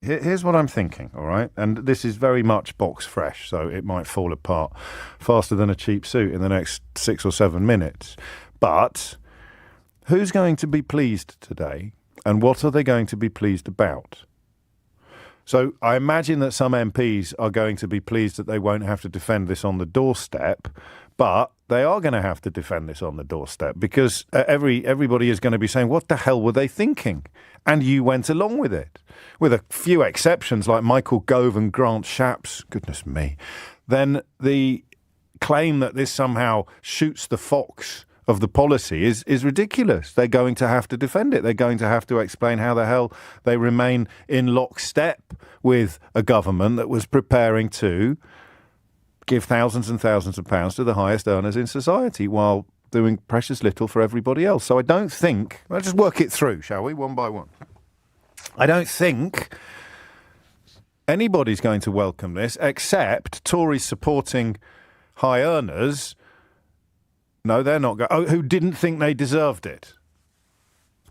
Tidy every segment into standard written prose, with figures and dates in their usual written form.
Here's what I'm thinking, all right? And this is very much box fresh, so it might fall apart faster than a cheap suit in the next 6 or 7 minutes. But who's going to be pleased today, and what are they going to be pleased about? So I imagine that some MPs are going to be pleased that they won't have to defend this on the doorstep, but they are going to have to defend this on the doorstep because everybody is going to be saying, what the hell were they thinking? And you went along with it. With a few exceptions like Michael Gove and Grant Shapps, goodness me, then the claim that this somehow shoots the fox of the policy is ridiculous. They're going to have to defend it. They're going to have to explain how the hell they remain in lockstep with a government that was preparing to give thousands and thousands of pounds to the highest earners in society while doing precious little for everybody else. So I don't think... Let's just work it through, shall we, one by one. I don't think anybody's going to welcome this except Tories supporting high earners. No, they're not going. Oh, who didn't think they deserved it.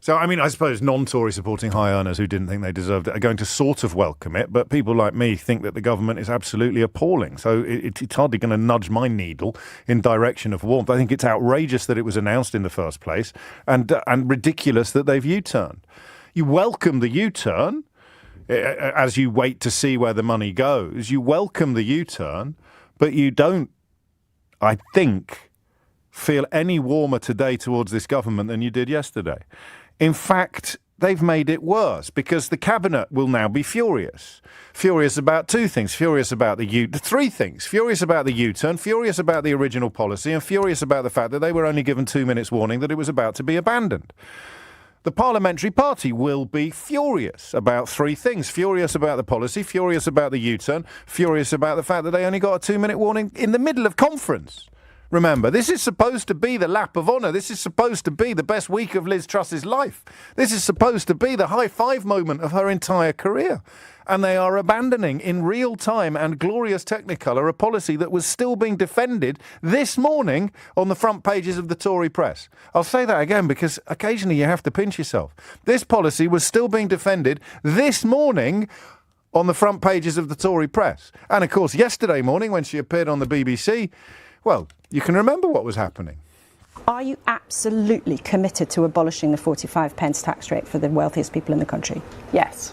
So, I mean, I suppose non-Tory supporting high earners who didn't think they deserved it are going to sort of welcome it, but people like me think that the government is absolutely appalling. So it's hardly going to nudge my needle in direction of warmth. I think it's outrageous that it was announced in the first place and ridiculous that they've U-turned. You welcome the U-turn as you wait to see where the money goes. You welcome the U-turn, but you don't, I think, feel any warmer today towards this government than you did yesterday. In fact, they've made it worse because the cabinet will now be furious. Furious about two things. Furious about three things. Furious about the U-turn, furious about the original policy, and furious about the fact that they were only given 2 minutes warning that it was about to be abandoned. The parliamentary party will be furious about three things. Furious about the policy, furious about the U-turn, furious about the fact that they only got a 2-minute warning in the middle of conference. Remember, this is supposed to be the lap of honour. This is supposed to be the best week of Liz Truss's life. This is supposed to be the high-five moment of her entire career. And they are abandoning in real time and glorious technicolor a policy that was still being defended this morning on the front pages of the Tory press. I'll say that again because occasionally you have to pinch yourself. This policy was still being defended this morning on the front pages of the Tory press. And of course, yesterday morning when she appeared on the BBC, well, you can remember what was happening. Are you absolutely committed to abolishing the 45 pence tax rate for the wealthiest people in the country? Yes.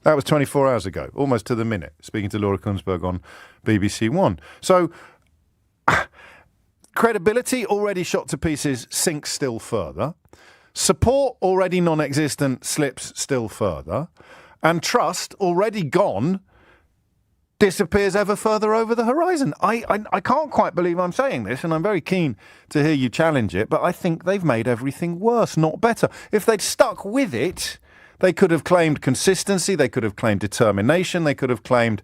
That was 24 hours ago, almost to the minute, speaking to Laura Kunsberg on BBC One. So, credibility already shot to pieces sinks still further. Support already non-existent slips still further. And trust already gone disappears ever further over the horizon. I can't quite believe I'm saying this, and I'm very keen to hear you challenge it, but I think they've made everything worse, not better. If they'd stuck with it, they could have claimed consistency, they could have claimed determination, they could have claimed,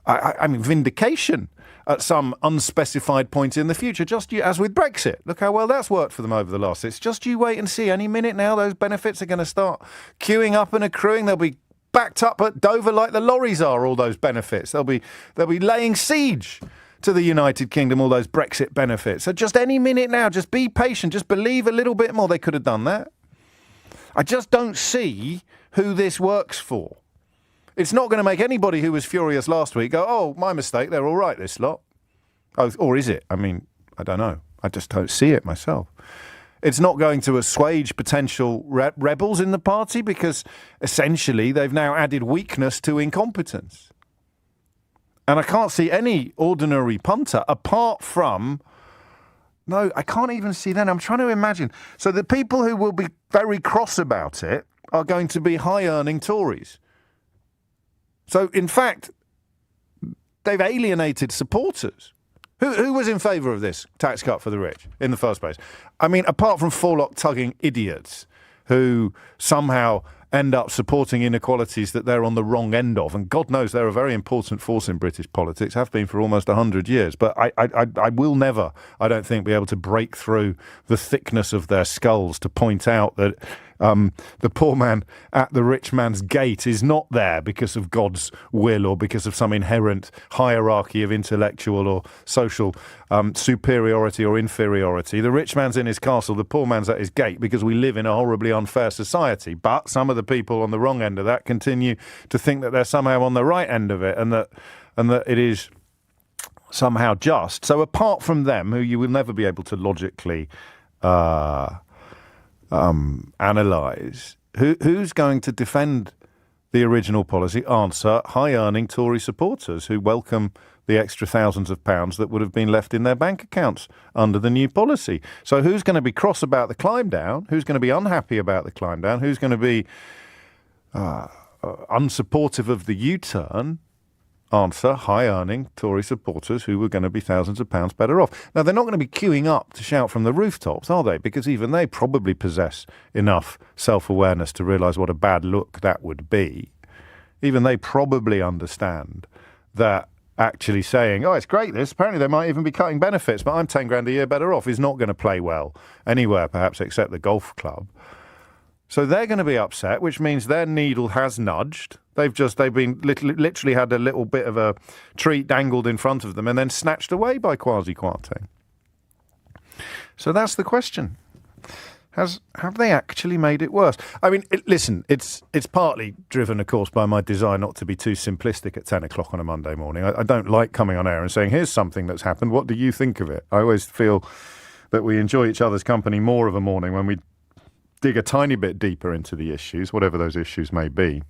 vindication at some unspecified point in the future, just as with Brexit. Look how well that's worked for them over the last. It's just you wait and see. Any minute now, those benefits are going to start queuing up and accruing. They'll be backed up at Dover like the lorries are, all those benefits. They'll be laying siege to the United Kingdom, all those Brexit benefits. So just any minute now, just be patient, just believe a little bit more. They could have done that. I just don't see who this works for. It's not going to make anybody who was furious last week go, oh, my mistake, they're all right, this lot. Oh, or is it? I mean, I don't know. I just don't see it myself. It's not going to assuage potential rebels in the party because essentially they've now added weakness to incompetence. And I can't see any ordinary punter apart from... No, I can't even see that. I'm trying to imagine. So the people who will be very cross about it are going to be high-earning Tories. So, in fact, they've alienated supporters. Who was in favour of this tax cut for the rich in the first place? I mean, apart from forelock-tugging idiots who somehow end up supporting inequalities that they're on the wrong end of, and God knows they're a very important force in British politics, have been for almost 100 years, but I will never, I don't think, be able to break through the thickness of their skulls to point out that the poor man at the rich man's gate is not there because of God's will or because of some inherent hierarchy of intellectual or social superiority or inferiority. The rich man's in his castle, the poor man's at his gate because we live in a horribly unfair society. But some of the people on the wrong end of that continue to think that they're somehow on the right end of it and that it is somehow just. So apart from them, who you will never be able to logically analyse, who's going to defend the original policy? Answer: high-earning Tory supporters who welcome the extra thousands of pounds that would have been left in their bank accounts under the new policy. So who's going to be cross about the climb down? Who's going to be unhappy about the climb down? Who's going to be unsupportive of the U-turn? Answer: high-earning Tory supporters who were going to be thousands of pounds better off. Now, they're not going to be queuing up to shout from the rooftops, are they? Because even they probably possess enough self-awareness to realise what a bad look that would be. Even they probably understand that actually saying, oh, it's great this, apparently they might even be cutting benefits, but I'm 10 grand a year better off, is not going to play well anywhere, perhaps, except the golf club. So they're going to be upset, which means their needle has nudged. They've been literally had a little bit of a treat dangled in front of them and then snatched away by Kwasi Kwarteng. So that's the question. Have they actually made it worse? I mean, listen, it's partly driven, of course, by my desire not to be too simplistic at 10 o'clock on a Monday morning. I don't like coming on air and saying, here's something that's happened. What do you think of it? I always feel that we enjoy each other's company more of a morning when we dig a tiny bit deeper into the issues, whatever those issues may be.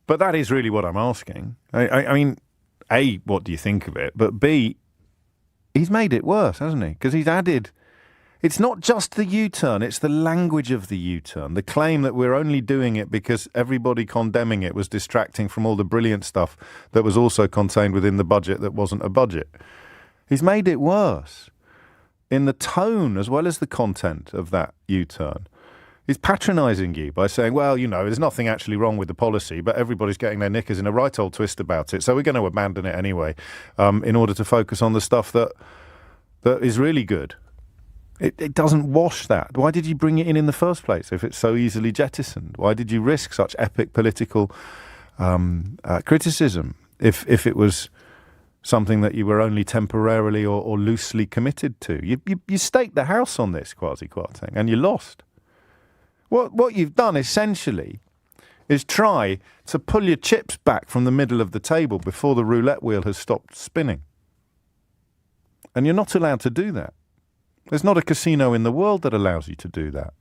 But that is really what I'm asking. I mean, A, what do you think of it? But B, he's made it worse, hasn't he? Because he's added... It's not just the U-turn, it's the language of the U-turn. The claim that we're only doing it because everybody condemning it was distracting from all the brilliant stuff that was also contained within the budget that wasn't a budget. He's made it worse in the tone as well as the content of that U-turn. He's patronising you by saying, well, you know, there's nothing actually wrong with the policy, but everybody's getting their knickers in a right old twist about it, so we're going to abandon it anyway in order to focus on the stuff that is really good. It doesn't wash that. Why did you bring it in the first place if it's so easily jettisoned? Why did you risk such epic political criticism if it was something that you were only temporarily or loosely committed to? You staked the house on this, Kwasi Kwarteng, and you lost. What you've done essentially is try to pull your chips back from the middle of the table before the roulette wheel has stopped spinning. And you're not allowed to do that. There's not a casino in the world that allows you to do that.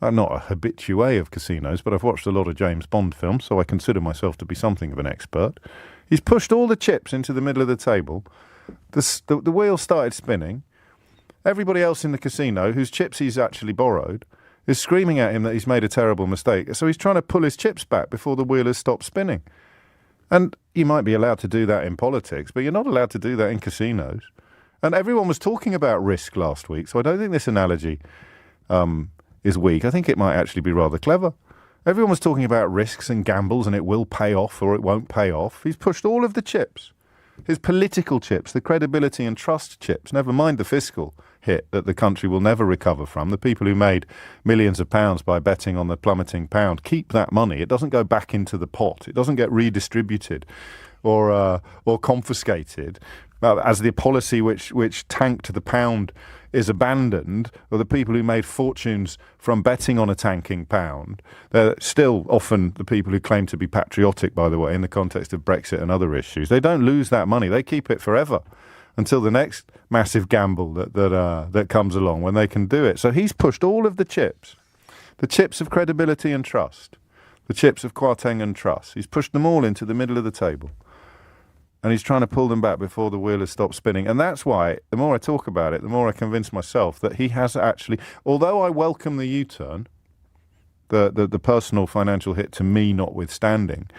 I'm not a habitué of casinos, but I've watched a lot of James Bond films, so I consider myself to be something of an expert. He's pushed all the chips into the middle of the table. The wheel started spinning. Everybody else in the casino, whose chips he's actually borrowed, is screaming at him that he's made a terrible mistake. So he's trying to pull his chips back before the wheel has stopped spinning. And you might be allowed to do that in politics, but you're not allowed to do that in casinos. And everyone was talking about risk last week, so I don't think this analogy is weak. I think it might actually be rather clever. Everyone was talking about risks and gambles and it will pay off or it won't pay off. He's pushed all of the chips, his political chips, the credibility and trust chips, never mind the fiscal hit that the country will never recover from. The people who made millions of pounds by betting on the plummeting pound keep that money. It doesn't go back into the pot. It doesn't get redistributed or confiscated. As the policy which tanked the pound is abandoned, or the people who made fortunes from betting on a tanking pound, they're still often the people who claim to be patriotic, by the way, in the context of Brexit and other issues. They don't lose that money. They keep it forever until the next massive gamble that comes along when they can do it. So he's pushed all of the chips of credibility and trust, the chips of Kwarteng and trust. He's pushed them all into the middle of the table. And he's trying to pull them back before the wheel has stopped spinning. And that's why, the more I talk about it, the more I convince myself that he has actually, although I welcome the U-turn, the personal financial hit to me notwithstanding,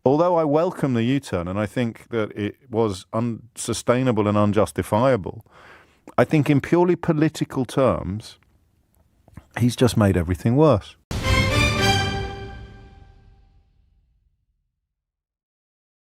although I welcome the U-turn and I think that it was unsustainable and unjustifiable, I think in purely political terms, he's just made everything worse.